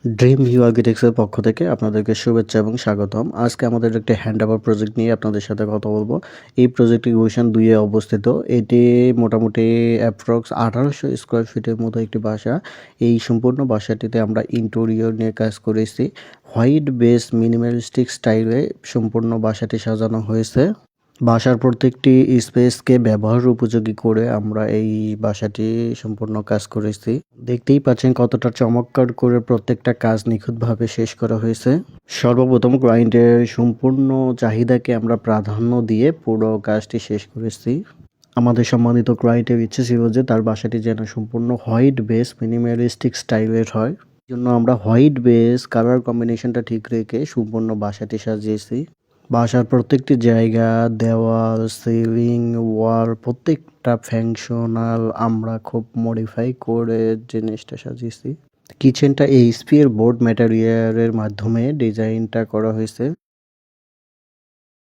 Dream view আর্কিটেক্টসের পক্ষ থেকে আপনাদেরকে শুভেচ্ছা এবং স্বাগতম। আজকে আমাদের একটি হ্যান্ডওভার প্রজেক্ট নিয়ে আপনাদের সাথে কথা বলবো। এই প্রজেক্টটি গুলশান ২ এ অবস্থিত। এটি মোটামুটি অ্যাপ্রক্স ১৮০০ স্কোয়ার ফিটের মতো একটি বাসা। এই সম্পূর্ণ বাসাটিতে আমরা ইন্টেরিয়র নিয়ে কাজ করেছি। হোয়াইট বেস মিনিমালিস্টিক স্টাইলে সম্পূর্ণ বাসাটি সাজানো হয়েছে। বাসার প্রত্যেকটি স্পেসকে ব্যবহার উপযোগী করে আমরা এই বাসাটি সম্পূর্ণ কাজ করেছি। দেখতেই পাচ্ছেন কতটা চমৎকার করে প্রত্যেকটা কাজ নিখুঁতভাবে শেষ করা হয়েছে। সর্বপ্রথম ক্লায়েন্টের সম্পূর্ণ চাহিদাকে আমরা প্রাধান্য দিয়ে পুরো কাজটি শেষ করেছি। আমাদের সম্মানিত ক্লায়েন্টের ইচ্ছে ছিল যে তার বাসাটি যেন সম্পূর্ণ হোয়াইট বেস মিনিমালিস্টিক স্টাইলের হয়। জন্য আমরা হোয়াইট বেস কালার কম্বিনেশনটা ঠিক রেখে সম্পূর্ণ বাসাটি সাজিয়েছি। বাসার প্রত্যেকটি জায়গা, দেওয়াল, সিলিং, ওয়াল প্রত্যেকটা ফাংশনাল আমরা খুব মডিফাই করে জিনিসটা সাজিয়েছি। কিচেনটা এইচপি এর বোর্ড ম্যাটেরিয়ালের মাধ্যমে ডিজাইনটা করা হয়েছে।